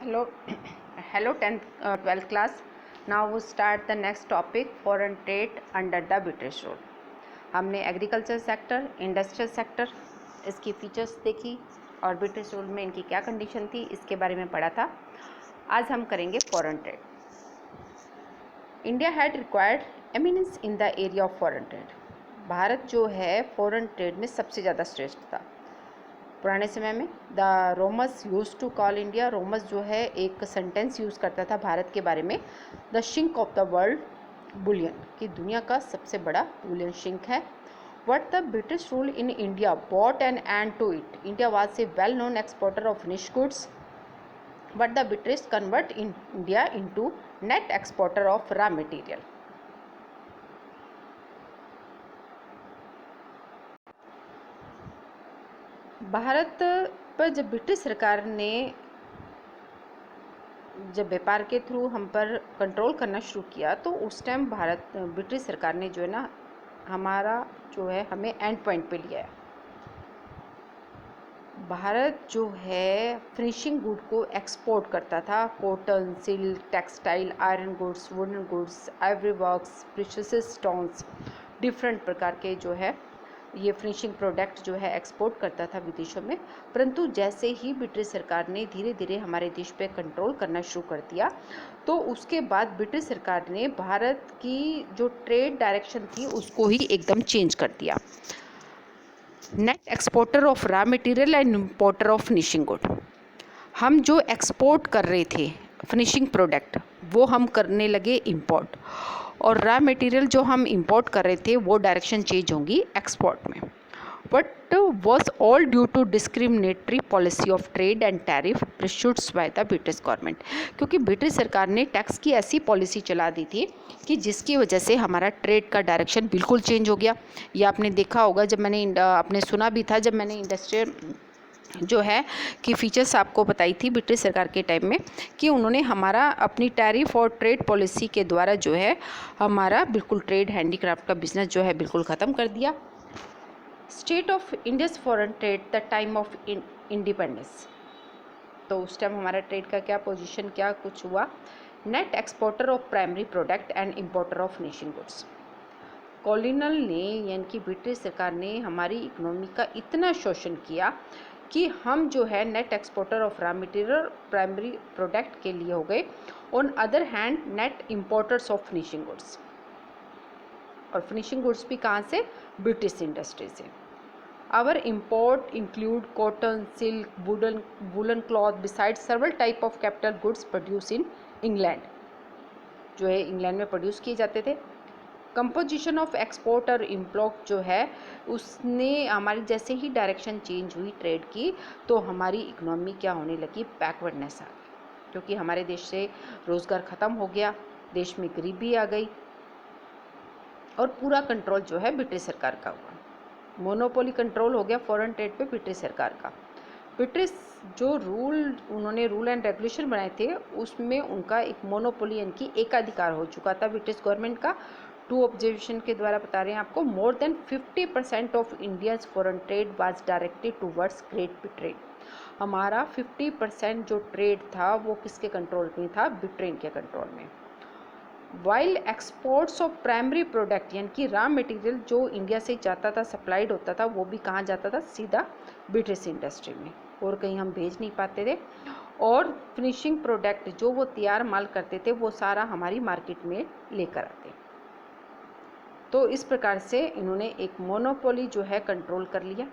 Hello, hello 10th 12th class. Now we start the next topic, foreign trade under the British rule. हमने agriculture sector, industrial sector, इसकी features देखी और British rule में इनकी क्या condition थी इसके बारे में पढ़ा था. आज हम करेंगे foreign trade. India had required eminence in the area of foreign trade. Bharat जो है फॉरेन ट्रेड में सबसे ज़्यादा श्रेष्ठ था. पुराने समय में the Romans used to call India, Romans जो है एक सेंटेंस यूज़ करता था भारत के बारे में, the sink of the world bullion, कि दुनिया का सबसे बड़ा बुलियन शिंक है. What the British rule in India brought an end to it. India was a well known exporter of finish goods, but the British convert in India into net exporter of raw material. भारत पर जब British सरकार ने जब व्यापार के through हम पर कंट्रोल करना शुरू किया तो उस टाइम ब्रिटिश सरकार ने जो है ना हमारा जो है हमें एंड पॉइंट पे लिया है. भारत जो है फिनिशिंग गुड को एक्सपोर्ट करता था. Cotton, silk, textile, iron goods, wooden goods, Ivory works, precious stones, different प्रकार के जो है ये फिनिशिंग प्रोडक्ट जो है एक्सपोर्ट करता था विदेशों में. परंतु जैसे ही ब्रिटिश सरकार ने धीरे धीरे हमारे देश पे कंट्रोल करना शुरू कर दिया तो उसके बाद ब्रिटिश सरकार ने भारत की जो ट्रेड डायरेक्शन थी उसको ही एकदम चेंज कर दिया. Net exporter of raw material and importer of finishing good. हम जो एक्सपोर्ट कर रहे थे फिनिशिंग प्रोडक्ट वो हम करने लगे इंपोर्ट, और रॉ मटेरियल जो हम इंपोर्ट कर रहे थे वो डायरेक्शन चेंज होंगी एक्सपोर्ट में. But was all due to discriminatory policy of trade and tariff pursued by the British government. क्योंकि ब्रिटिश सरकार ने टैक्स की ऐसी पॉलिसी चला दी थी कि जिसकी वजह से हमारा ट्रेड का डायरेक्शन बिल्कुल चेंज हो गया. ये आपने देखा होगा, जब मैंने आपने सुना भी था जब मैंने इंडस्ट्रियल जो है कि फीचर्स आपको बताई थी ब्रिटिश सरकार के टाइम में, कि उन्होंने हमारा अपनी टैरिफ और ट्रेड पॉलिसी के द्वारा जो है हमारा बिल्कुल ट्रेड हैंडीक्राफ्ट का बिजनेस जो है बिल्कुल ख़त्म कर दिया. State of India's foreign trade the time of independence. तो उस टाइम हमारा ट्रेड का क्या पोजीशन क्या कुछ हुआ. Net exporter of primary product and importer of finishing goods. Colonial ने यानी कि ब्रिटिश सरकार ने हमारी इकोनॉमी का इतना शोषण किया कि हम जो है net exporter of raw material primary product के लिए हो गए. On other hand net importers of finishing goods, और फिनिशिंग गुड्स भी कहाँ से, ब्रिटिश इंडस्ट्री से. Our import include cotton, silk, woollen cloth beside several type of capital goods produce in England, जो है इंग्लैंड में प्रोड्यूस किए जाते थे. कंपोजिशन ऑफ एक्सपोर्ट और इम्पोर्ट जो है उसने हमारी जैसे ही डायरेक्शन चेंज हुई ट्रेड की तो हमारी इकोनॉमी क्या होने लगी, बैकवर्डनेस आ गई. क्योंकि हमारे देश से रोज़गार ख़त्म हो गया, देश में गरीबी आ गई और पूरा कंट्रोल जो है ब्रिटिश सरकार का हुआ. मोनोपोली कंट्रोल हो गया फॉरेन ट्रेड पे ब्रिटिश सरकार का. ब्रिटिश जो उन्होंने रूल एंड रेगुलेशन बनाए थे उसमें उनका एक मोनोपोली यानी कि एकाधिकार हो चुका था ब्रिटिश गवर्नमेंट का. टू ऑब्जर्वेशन के द्वारा बता रहे हैं आपको. More than 50% of India's foreign trade was directed towards great Britain. हमारा 50% जो ट्रेड था वो किसके कंट्रोल में था, ब्रिटेन के कंट्रोल में. While exports of primary product यानी कि रॉ मटेरियल जो इंडिया से जाता था, सप्लाइड होता था, वो भी कहाँ जाता था, सीधा ब्रिटिश इंडस्ट्री में, और कहीं हम भेज नहीं पाते थे. और फिनिशिंग प्रोडक्ट जो वो तैयार माल करते थे वो सारा हमारी मार्केट में लेकर आते. तो इस प्रकार से इन्होंने एक मोनोपोली जो है कंट्रोल कर लिया.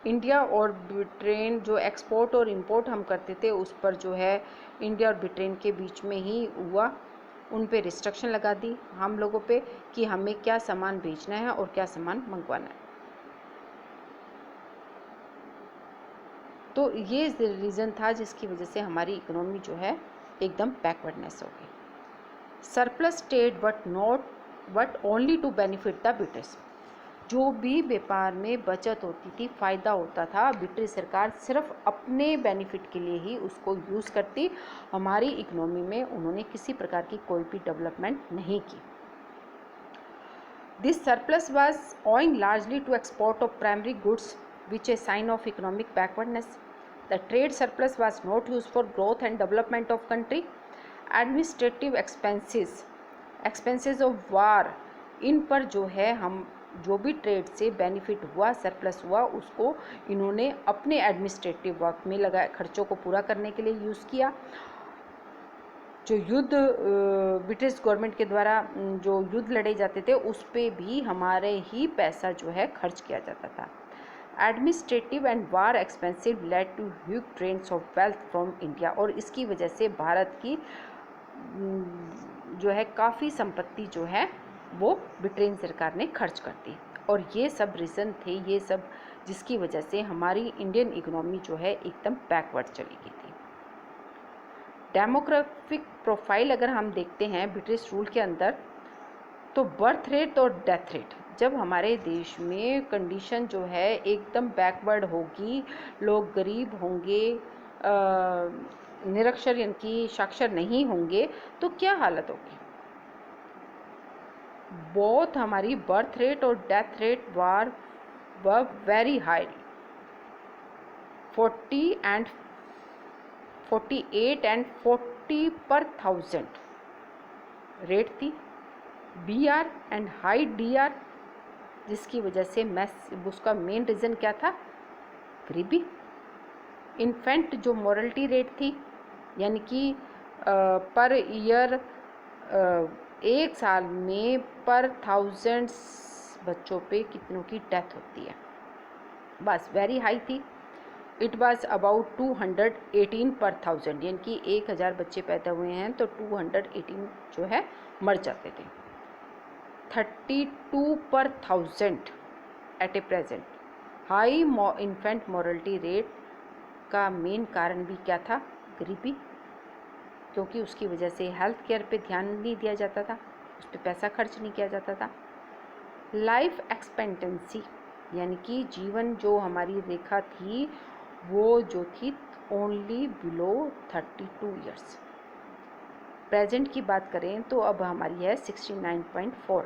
इंडिया और ब्रिटेन जो एक्सपोर्ट और इंपोर्ट हम करते थे उस पर जो है इंडिया और ब्रिटेन के बीच में ही हुआ. उन पे रिस्ट्रिक्शन लगा दी हम लोगों पे कि हमें क्या सामान बेचना है और क्या सामान मंगवाना है. तो ये रीज़न था जिसकी वजह से हमारी इकोनॉमी जो है एकदम बैकवर्डनेस हो गई. Surplus trade but only to benefit the British. जो भी व्यापार में बचत होती थी, फ़ायदा होता था, ब्रिटिश सरकार सिर्फ अपने बेनिफिट के लिए ही उसको यूज़ करती. हमारी इकोनॉमी में उन्होंने किसी प्रकार की कोई भी डेवलपमेंट नहीं की. This surplus was owing largely to export of primary goods which a sign of economic backwardness. The trade surplus was not use for growth and development of country. Administrative expenses of war, इन पर जो है हम जो भी trade से benefit हुआ, surplus हुआ, उसको इन्होंने अपने एडमिनिस्ट्रेटिव वर्क में लगाया, खर्चों को पूरा करने के लिए यूज़ किया। जो युद्ध ब्रिटिश गवर्नमेंट के द्वारा जो युद्ध लड़े जाते थे उस पर भी हमारे ही पैसा जो है खर्च किया जाता था। Administrative and war expensive led to huge drains of wealth from India, और इसकी वजह से भारत की जो है काफ़ी संपत्ति जो है वो ब्रिटेन सरकार ने खर्च कर दी। और ये सब रीज़न थे, ये सब जिसकी वजह से हमारी इंडियन इकोनॉमी जो है एकदम बैकवर्ड चली गई थी। डेमोग्राफिक प्रोफाइल अगर हम देखते हैं ब्रिटिश रूल के अंदर, तो बर्थ रेट और डेथ रेट, जब हमारे देश में कंडीशन जो है एकदम बैकवर्ड होगी, लोग गरीब होंगे, निरक्षर यानी कि साक्षर नहीं होंगे, तो क्या हालत होगी। बोथ हमारी बर्थ रेट और death rate were very high, 48 and 40 पर 1000 रेट थी। BR एंड हाई DR, जिसकी वजह से उसका मेन रीज़न क्या था, गरीबी। इन्फेंट जो मॉर्टलिटी रेट थी, यानी कि पर ईयर एक साल में पर 1000 बच्चों पे कितनों की डेथ होती है, बस वेरी हाई थी। इट वॉज अबाउट 218 पर 1000, यानी कि 1000 बच्चे पैदा हुए हैं तो 218 जो है मर जाते थे। 32 पर 1000 at a present. High infant mortality rate का मेन कारण भी क्या था, गरीबी, क्योंकि उसकी वजह से हेल्थ केयर पे ध्यान नहीं दिया जाता था, उस पर पैसा खर्च नहीं किया जाता था। लाइफ एक्सपेक्टेंसी, यानी कि जीवन जो हमारी रेखा थी वो जो थी ओनली बिलो 32 ईयर्स। प्रेजेंट की बात करें तो अब हमारी है 69.4।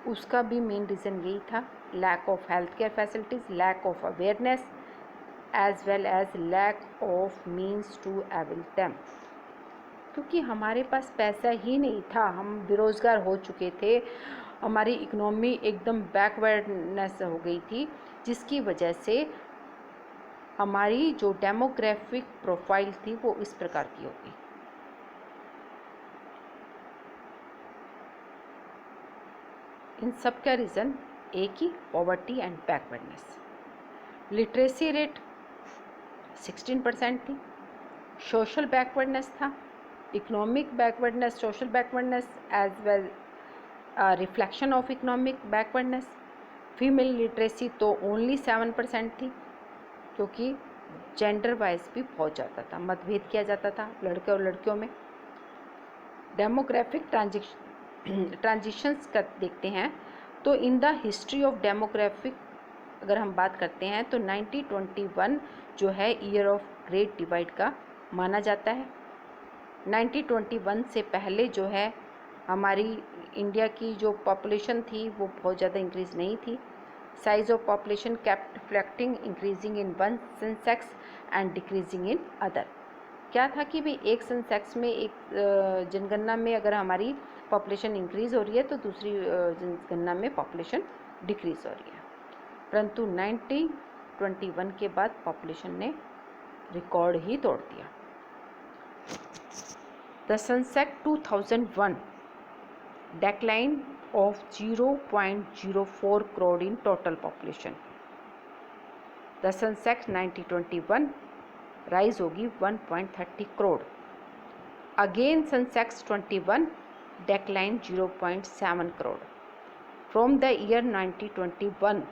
उसका भी मेन रीज़न यही था, lack of health care facilities, lack of awareness as well as lack of means to avail them, क्योंकि हमारे पास पैसा ही नहीं था, हम बेरोज़गार हो चुके थे, हमारी इकोनॉमी एकदम बैकवर्डनेस हो गई थी, जिसकी वजह से हमारी जो डेमोग्राफिक प्रोफाइल थी वो इस प्रकार की होगी। इन सब का रीज़न एक ही, poverty and backwardness. Literacy rate 16% थी, सोशल बैकवर्डनेस था, economic backwardness, social backwardness as well reflection of economic backwardness. Female literacy तो ओनली 7% थी, क्योंकि जेंडर वाइज भी बहुत जाता था, मतभेद किया जाता था लड़के और लड़कियों में। डेमोग्राफिक ट्रांजिशंस कर देखते हैं तो in the history of demographic अगर हम बात करते हैं तो 1921 जो है ईयर ऑफ ग्रेट डिवाइड का माना जाता है। 1921 से पहले जो है हमारी इंडिया की जो पॉपुलेशन थी वो बहुत ज़्यादा इंक्रीज़ नहीं थी। Size of population kept reflecting increasing in one Sensex and decreasing in other. क्या था कि भाई एक सेंसेक्स में, एक जनगणना में अगर हमारी पॉपुलेशन इंक्रीज़ हो रही है तो दूसरी जनगणना में पॉपुलेशन डिक्रीज़ हो रही है, परंतु 1921 के बाद पॉपुलेशन ने रिकॉर्ड ही तोड़ दिया। The Sensex 2001 decline of 0.04 crore in total population. The Sensex 1921 rise होगी 1.30 crore. Again Sensex 21 decline 0.7 crore. From the year 1921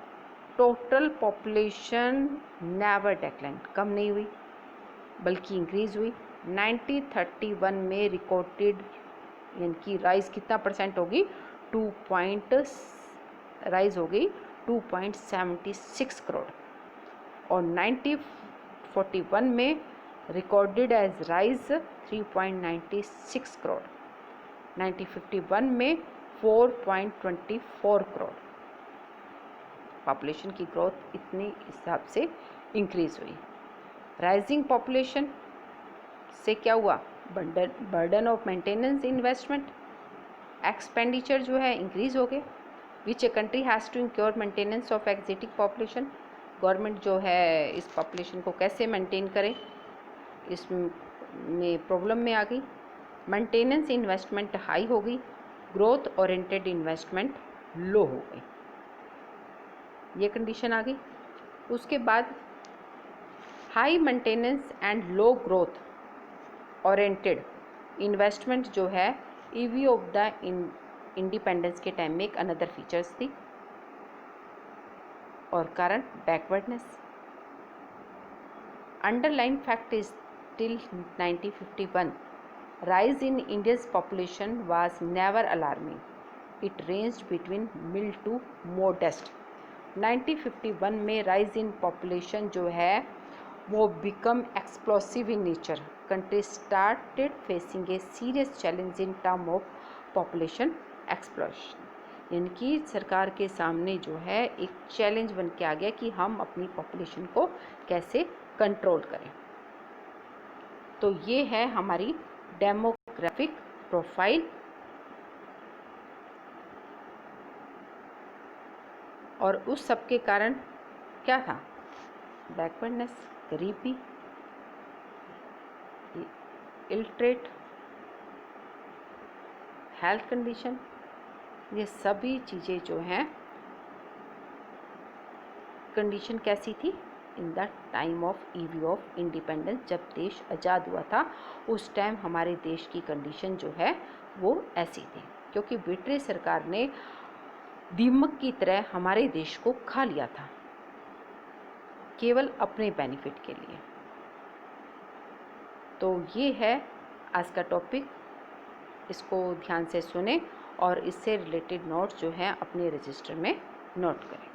total population never declined, कम नहीं हुई बल्कि इंक्रीज हुई। 1931 में रिकॉर्डेड यानी कि राइज कितना परसेंट होगी, 2.76 करोड़। और 1941 में रिकॉर्डेड एज राइज 3.96 करोड़। 1951 में 4.24 करोड़। पॉपुलेशन की ग्रोथ इतने हिसाब से इंक्रीज हुई। राइजिंग पॉपुलेशन से क्या हुआ, burden of maintenance investment expenditure जो है इंक्रीज हो गए। Which a country has to incur maintenance of existing population, government जो है इस पॉपुलेशन को कैसे मेंटेन करे, इसमें प्रॉब्लम में आ गई। मेंटेनेंस इन्वेस्टमेंट हाई हो गई, ग्रोथ ओरिएंटेड इन्वेस्टमेंट लो हो गई, ये कंडीशन आ गई। उसके बाद high maintenance and low growth oriented investment जो है ईवी ऑफ द इंडिपेंडेंस के टाइम में एक अनदर फीचर्स थी। और कारण backwardness. Underline fact is till 1951 rise in India's population was never alarming. It ranged between mild to modest. 1951 में rise in population जो है वो become explosive in nature. Country started facing a serious challenge in term of population explosion. यानी कि सरकार के सामने जो है एक चैलेंज बन के आ गया कि हम अपनी पॉपुलेशन को कैसे कंट्रोल करें। तो ये है हमारी डेमोग्राफिक प्रोफाइल। और उस सब के कारण क्या था, बैकवर्डनेस, गरीबी, इलिटरेट, हेल्थ कंडीशन, ये सभी चीज़ें जो हैं कंडीशन कैसी थी in the time of EV of independence, जब देश आज़ाद हुआ था उस टाइम हमारे देश की कंडीशन जो है वो ऐसी थी, क्योंकि ब्रिटिश सरकार ने दीमक की तरह हमारे देश को खा लिया था केवल अपने बेनिफिट के लिए। तो ये है आज का टॉपिक, इसको ध्यान से सुने और इससे रिलेटेड नोट्स जो हैं अपने रजिस्टर में नोट करें।